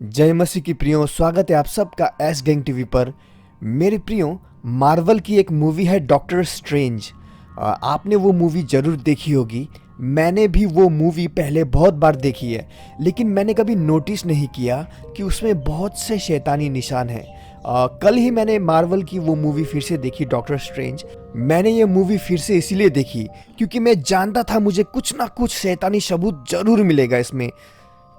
जय मसीह की प्रियो, स्वागत है आप सबका एस गैंग टीवी पर। मेरे प्रियो, मार्वल की एक मूवी है डॉक्टर स्ट्रेंज। आपने वो मूवी ज़रूर देखी होगी। मैंने भी वो मूवी पहले बहुत बार देखी है, लेकिन मैंने कभी नोटिस नहीं किया कि उसमें बहुत से शैतानी निशान हैं। कल ही मैंने मार्वल की वो मूवी फिर से देखी, डॉक्टर स्ट्रेंज। मैंने ये मूवी फिर से इसीलिए देखी क्योंकि मैं जानता था मुझे कुछ ना कुछ शैतानी सबूत ज़रूर मिलेगा इसमें,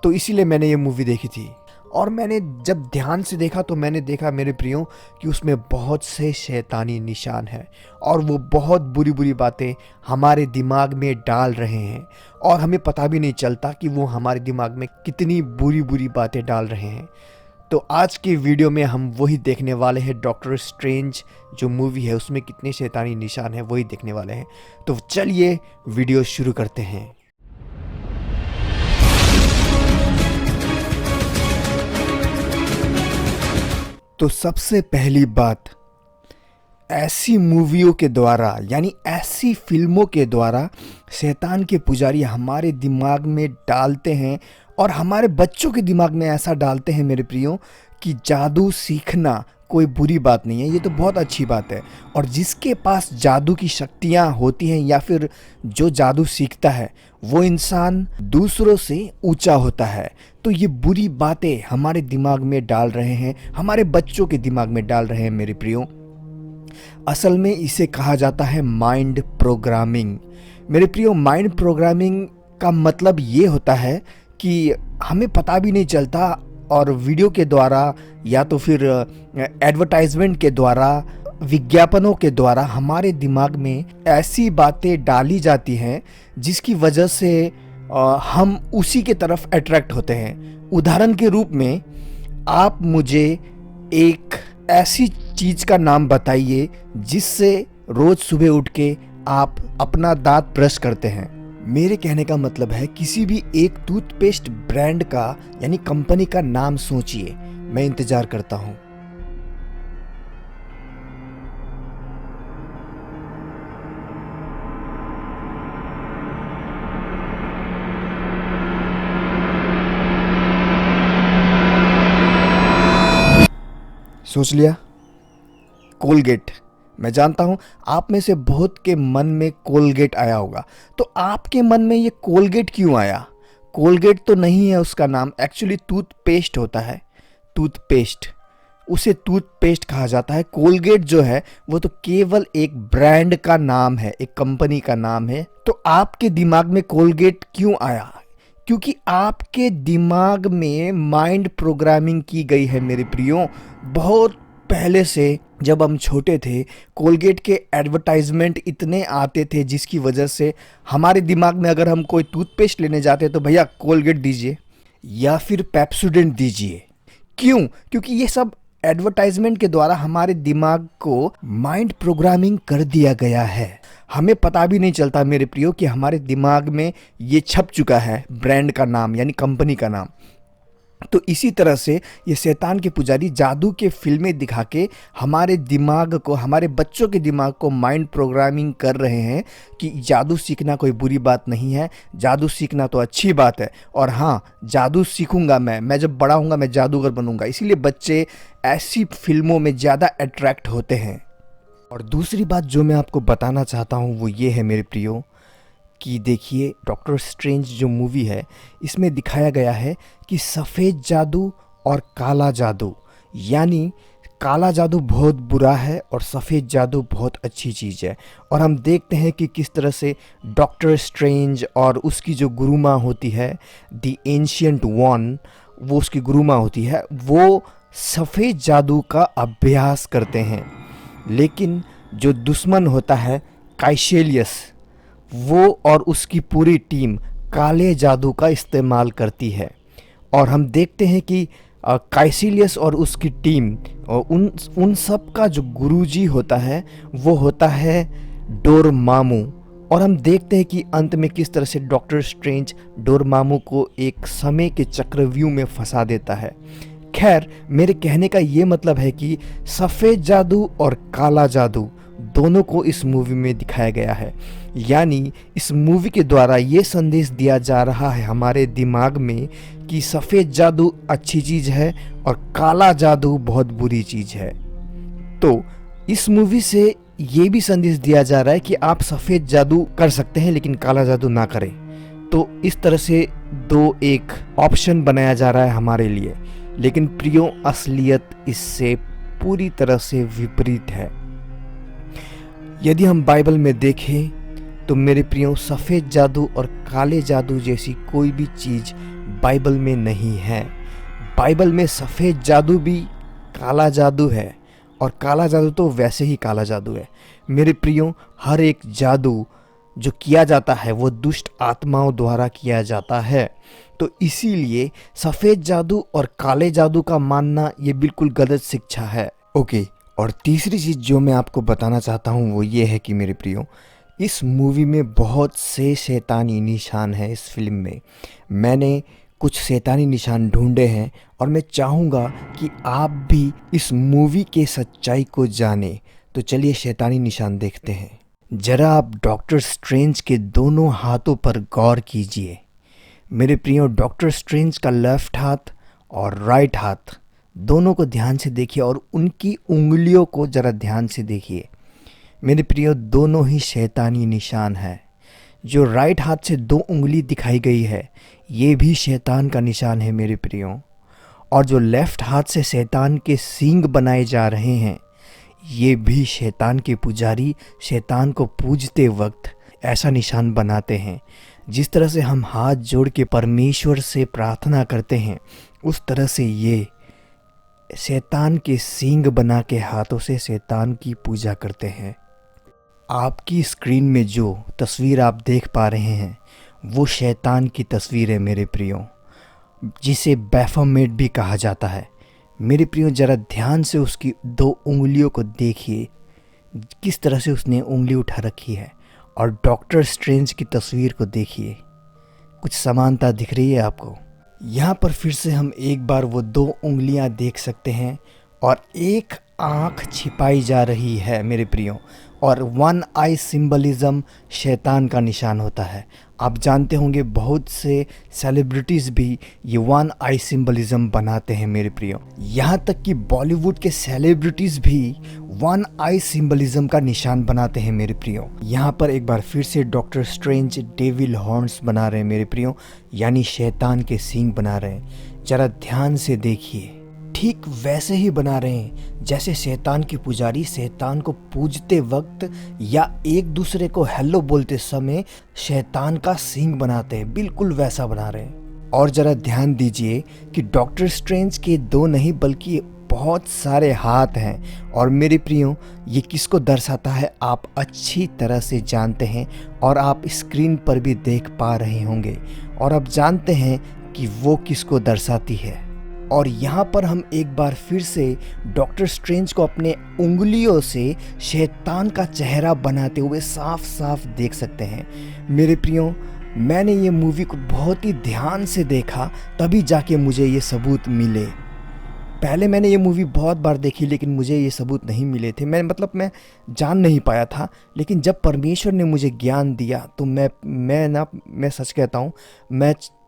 तो इसीलिए मैंने ये मूवी देखी थी। और मैंने जब ध्यान से देखा तो मैंने देखा मेरे प्रियो कि उसमें बहुत से शैतानी निशान हैं और वो बहुत बुरी बुरी बातें हमारे दिमाग में डाल रहे हैं और हमें पता भी नहीं चलता कि वो हमारे दिमाग में कितनी बुरी बुरी बातें डाल रहे हैं। तो आज की वीडियो में हम वही देखने वाले हैं, डॉक्टर स्ट्रेंज जो मूवी है उसमें कितने शैतानी निशान हैं वही देखने वाले हैं। तो चलिए वीडियो शुरू करते हैं। तो सबसे पहली बात, ऐसी मूवियों के द्वारा यानी ऐसी फिल्मों के द्वारा शैतान के पुजारी हमारे दिमाग में डालते हैं और हमारे बच्चों के दिमाग में ऐसा डालते हैं मेरे प्रियो कि जादू सीखना कोई बुरी बात नहीं है, ये तो बहुत अच्छी बात है। और जिसके पास जादू की शक्तियाँ होती हैं या फिर जो जादू सीखता है वो इंसान दूसरों से ऊंचा होता है। तो ये बुरी बातें हमारे दिमाग में डाल रहे हैं, हमारे बच्चों के दिमाग में डाल रहे हैं मेरे प्रियो। असल में इसे कहा जाता है माइंड प्रोग्रामिंग। मेरे प्रियो, माइंड प्रोग्रामिंग का मतलब ये होता है कि हमें पता भी नहीं चलता और वीडियो के द्वारा या तो फिर एडवर्टाइजमेंट के द्वारा, विज्ञापनों के द्वारा हमारे दिमाग में ऐसी बातें डाली जाती हैं जिसकी वजह से हम उसी के तरफ अट्रैक्ट होते हैं। उदाहरण के रूप में आप मुझे एक ऐसी चीज़ का नाम बताइए जिससे रोज़ सुबह उठ के आप अपना दांत ब्रश करते हैं। मेरे कहने का मतलब है किसी भी एक टूथपेस्ट ब्रांड का यानी कंपनी का नाम सोचिए। मैं इंतज़ार करता हूँ। सोच लिया? कोलगेट। मैं जानता हूँ आप में से बहुत के मन में कोलगेट आया होगा। तो आपके मन में ये कोलगेट क्यों आया? कोलगेट तो नहीं है उसका नाम, एक्चुअली टूथपेस्ट होता है। टूथपेस्ट, उसे टूथपेस्ट कहा जाता है। कोलगेट जो है वो तो केवल एक ब्रांड का नाम है, एक कंपनी का नाम है। तो आपके दिमाग में कोलगेट क्यों आया? क्योंकि आपके दिमाग में माइंड प्रोग्रामिंग की गई है मेरे प्रियो। बहुत पहले से जब हम छोटे थे, कोलगेट के एडवर्टाइजमेंट इतने आते थे जिसकी वजह से हमारे दिमाग में अगर हम कोई टूथपेस्ट लेने जाते तो भैया कोलगेट दीजिए या फिर पेप्सोडेंट दीजिए। क्यों? क्योंकि ये सब एडवर्टाइजमेंट के द्वारा हमारे दिमाग को माइंड प्रोग्रामिंग कर दिया गया है। हमें पता भी नहीं चलता मेरे प्रियो कि हमारे दिमाग में ये छप चुका है ब्रांड का नाम यानी कंपनी का नाम। तो इसी तरह से ये शैतान के पुजारी जादू के फिल्में दिखा के हमारे दिमाग को, हमारे बच्चों के दिमाग को माइंड प्रोग्रामिंग कर रहे हैं कि जादू सीखना कोई बुरी बात नहीं है, जादू सीखना तो अच्छी बात है। और हाँ, जादू सीखूंगा मैं जब बड़ा हूँगा मैं जादूगर बनूंगा। इसीलिए बच्चे ऐसी फिल्मों में ज़्यादा अट्रैक्ट होते हैं। और दूसरी बात जो मैं आपको बताना चाहता हूँ वो ये है मेरे प्रियो कि देखिए, डॉक्टर स्ट्रेंज जो मूवी है इसमें दिखाया गया है कि सफ़ेद जादू और काला जादू, यानी काला जादू बहुत बुरा है और सफ़ेद जादू बहुत अच्छी चीज़ है। और हम देखते हैं कि किस तरह से डॉक्टर स्ट्रेंज और उसकी जो गुरु माँ होती है, द एंशिएंट वन, वो उसकी गुरु माँ होती है, वो सफ़ेद जादू का अभ्यास करते हैं। लेकिन जो दुश्मन होता है काइशेलियस, वो और उसकी पूरी टीम काले जादू का इस्तेमाल करती है। और हम देखते हैं कि काइशेलियस और उसकी टीम उन सब का जो गुरुजी होता है वो होता है डोरमामू। और हम देखते हैं कि अंत में किस तरह से डॉक्टर स्ट्रेंज डोरमामू को एक समय के चक्रव्यूह में फंसा देता है। खैर, मेरे कहने का ये मतलब है कि सफ़ेद जादू और काला जादू दोनों को इस मूवी में दिखाया गया है। यानी इस मूवी के द्वारा ये संदेश दिया जा रहा है हमारे दिमाग में कि सफ़ेद जादू अच्छी चीज़ है और काला जादू बहुत बुरी चीज़ है। तो इस मूवी से ये भी संदेश दिया जा रहा है कि आप सफ़ेद जादू कर सकते हैं लेकिन काला जादू ना करें। तो इस तरह से दो एक ऑप्शन बनाया जा रहा है हमारे लिए, लेकिन प्रियो असलियत इससे पूरी तरह से विपरीत है। यदि हम बाइबल में देखें तो मेरे प्रियो सफ़ेद जादू और काले जादू जैसी कोई भी चीज़ बाइबल में नहीं है। बाइबल में सफ़ेद जादू भी काला जादू है और काला जादू तो वैसे ही काला जादू है। मेरे प्रियो हर एक जादू जो किया जाता है वो दुष्ट आत्माओं द्वारा किया जाता है। तो इसीलिए सफ़ेद जादू और काले जादू का मानना ये बिल्कुल गलत शिक्षा है। ओके, और तीसरी चीज़ जो मैं आपको बताना चाहता हूँ वो ये है कि मेरे प्रियो इस मूवी में बहुत से शैतानी निशान हैं। इस फिल्म में मैंने कुछ शैतानी निशान ढूंढे हैं और मैं चाहूँगा कि आप भी इस मूवी के सच्चाई को जानें। तो चलिए शैतानी निशान देखते हैं। जरा आप डॉक्टर स्ट्रेंज के दोनों हाथों पर गौर कीजिए। मेरे प्रियो डॉक्टर स्ट्रेंज का लेफ्ट हाथ और राइट हाथ दोनों को ध्यान से देखिए और उनकी उंगलियों को ज़रा ध्यान से देखिए। मेरे प्रियो दोनों ही शैतानी निशान है। जो राइट हाथ से दो उंगली दिखाई गई है ये भी शैतान का निशान है मेरे प्रियो। और जो लेफ्ट हाथ से शैतान के सींग बनाए जा रहे हैं ये भी शैतान के पुजारी शैतान को पूजते वक्त ऐसा निशान बनाते हैं। जिस तरह से हम हाथ जोड़ के परमेश्वर से प्रार्थना करते हैं उस तरह से ये शैतान के सींग बना के हाथों से शैतान की पूजा करते हैं। आपकी स्क्रीन में जो तस्वीर आप देख पा रहे हैं वो शैतान की तस्वीर है मेरे प्रियो, जिसे बैफोमेट भी कहा जाता है। मेरे प्रियो ज़रा ध्यान से उसकी दो उंगलियों को देखिए, किस तरह से उसने उंगली उठा रखी है। और डॉक्टर स्ट्रेंज की तस्वीर को देखिए, कुछ समानता दिख रही है आपको। यहाँ पर फिर से हम एक बार वो दो उंगलियाँ देख सकते हैं और एक आँख छिपाई जा रही है मेरे प्रियो। और वन आई सिंबलिज़म शैतान का निशान होता है। आप जानते होंगे बहुत से सेलिब्रिटीज़ भी ये वन आई सिंबलिज़म बनाते हैं मेरे प्रियो। यहाँ तक कि बॉलीवुड के सेलिब्रिटीज़ भी वन आई सिंबलिज़म का निशान बनाते हैं मेरे प्रियो। यहाँ पर एक बार फिर से डॉक्टर स्ट्रेंज डेविल हॉर्न्स बना रहे हैं मेरे प्रियो, यानी शैतान के सींग बना रहे हैं। ज़रा ध्यान से देखिए, ठीक वैसे ही बना रहे हैं जैसे शैतान के पुजारी शैतान को पूजते वक्त या एक दूसरे को हेलो बोलते समय शैतान का सींग बनाते हैं, बिल्कुल वैसा बना रहे हैं। और ज़रा ध्यान दीजिए कि डॉक्टर स्ट्रेंज के दो नहीं बल्कि बहुत सारे हाथ हैं। और मेरे प्रियो ये किसको दर्शाता है आप अच्छी तरह से जानते हैं और आप स्क्रीन पर भी देख पा रहे होंगे और आप जानते हैं कि वो किसको दर्शाती है। और यहाँ पर हम एक बार फिर से डॉक्टर स्ट्रेंज को अपने उंगलियों से शैतान का चेहरा बनाते हुए साफ साफ देख सकते हैं। मेरे प्रियो मैंने ये मूवी को बहुत ही ध्यान से देखा तभी जाके मुझे ये सबूत मिले। पहले मैंने ये मूवी बहुत बार देखी लेकिन मुझे ये सबूत नहीं मिले थे। मैं जान नहीं पाया था, लेकिन जब परमेश्वर ने मुझे ज्ञान दिया तो मैं सच कहता हूँ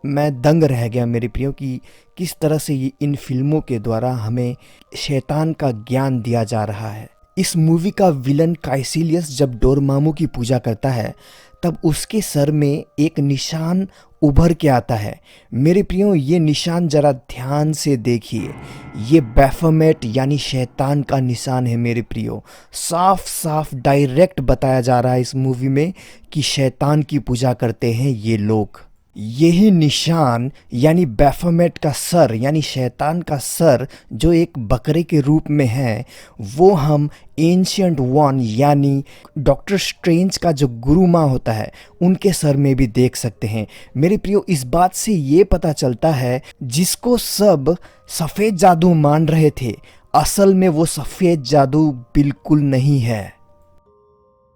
मैं दंग रह गया मेरे प्रियो कि किस तरह से ये इन फिल्मों के द्वारा हमें शैतान का ज्ञान दिया जा रहा है। इस मूवी का विलन काइसिलियस जब डोरमामू की पूजा करता है तब उसके सर में एक निशान उभर के आता है। मेरे प्रियो ये निशान ज़रा ध्यान से देखिए, ये बैफोमेट यानी शैतान का निशान है मेरे प्रियो। साफ साफ डायरेक्ट बताया जा रहा है इस मूवी में कि शैतान की पूजा करते हैं ये लोग। यही निशान यानी बैफोमेट का सर यानी शैतान का सर जो एक बकरे के रूप में है वो हम एंशिएंट वन यानी डॉक्टर स्ट्रेंज का जो गुरु माँ होता है उनके सर में भी देख सकते हैं। मेरे प्रियो इस बात से ये पता चलता है जिसको सब सफ़ेद जादू मान रहे थे असल में वो सफ़ेद जादू बिल्कुल नहीं है।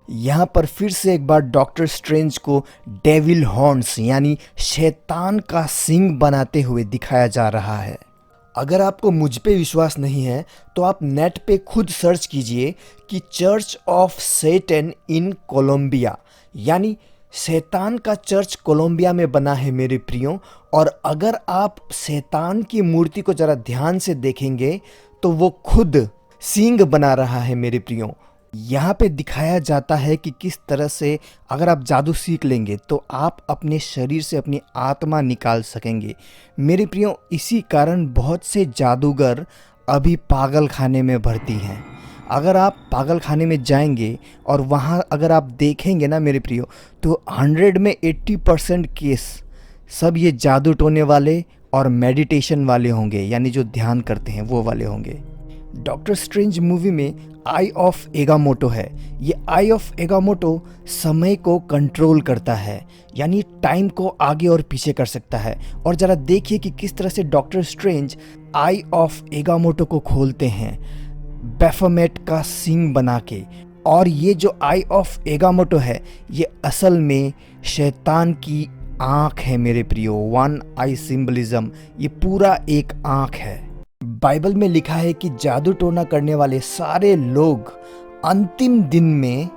यहाँ पर फिर से एक बार डॉक्टर स्ट्रेंज को डेविल हॉर्न्स यानी शैतान का सींग बनाते हुए दिखाया जा रहा है। अगर आपको मुझ पे विश्वास नहीं है तो आप नेट पे खुद सर्च कीजिए कि church of Satan in Colombia, यानी शैतान का चर्च कोलंबिया में बना है मेरे प्रियो। और अगर आप शैतान की मूर्ति को ज़रा ध्यान से देखेंगे तो वो खुद सींग बना रहा है मेरे प्रियो। यहाँ पे दिखाया जाता है कि किस तरह से अगर आप जादू सीख लेंगे तो आप अपने शरीर से अपनी आत्मा निकाल सकेंगे मेरे प्रियो। इसी कारण बहुत से जादूगर अभी पागल खाने में भर्ती हैं। अगर आप पागल खाने में जाएंगे और वहाँ अगर आप देखेंगे ना मेरे प्रियो, तो 100 में 80% केस सब ये जादू टोने वाले और मेडिटेशन वाले होंगे, यानी जो ध्यान करते हैं वो वाले होंगे। डॉक्टर स्ट्रेंज मूवी में आई ऑफ एगामोटो है। ये आई ऑफ एगामोटो समय को कंट्रोल करता है, यानी टाइम को आगे और पीछे कर सकता है। और ज़रा देखिए कि किस तरह से डॉक्टर स्ट्रेंज आई ऑफ एगामोटो को खोलते हैं बैफोमेट का सींग बना के। और ये जो आई ऑफ एगामोटो है ये असल में शैतान की आँख है मेरे प्रियो। 1 आई सिंबलिज्म, ये पूरा एक आँख है। बाइबल में लिखा है कि जादू टोना करने वाले सारे लोग अंतिम दिन में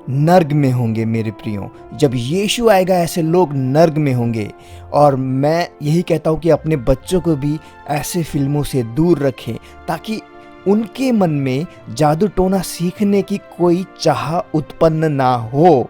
नर्क में होंगे मेरे प्रियो। जब यीशु आएगा ऐसे लोग नर्क में होंगे। और मैं यही कहता हूँ कि अपने बच्चों को भी ऐसे फिल्मों से दूर रखें ताकि उनके मन में जादू टोना सीखने की कोई चाह उत्पन्न ना हो।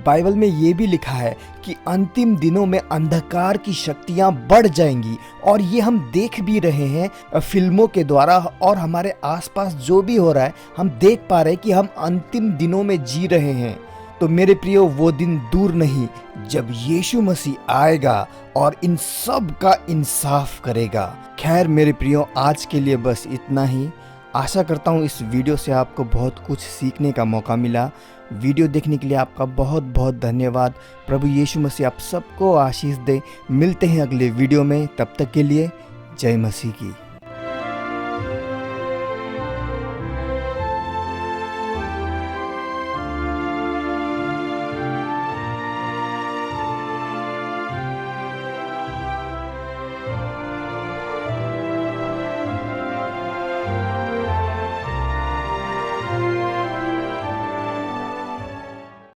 बाइबल में ये भी लिखा है कि अंतिम दिनों में अंधकार की शक्तियां बढ़ जाएंगी, और ये हम देख भी रहे हैं फिल्मों के द्वारा। और हमारे आसपास जो भी हो रहा है हम देख पा रहे हैं कि हम अंतिम दिनों में जी रहे हैं। तो मेरे प्रियो, वो दिन दूर नहीं जब यीशु मसीह आएगा और इन सब का इंसाफ करेगा। खैर मेरे प्रियो, आज के लिए बस इतना ही। आशा करता हूँ इस वीडियो से आपको बहुत कुछ सीखने का मौका मिला। वीडियो देखने के लिए आपका बहुत बहुत धन्यवाद। प्रभु यीशु मसीह आप सबको आशीष दे। मिलते हैं अगले वीडियो में, तब तक के लिए जय मसीह की।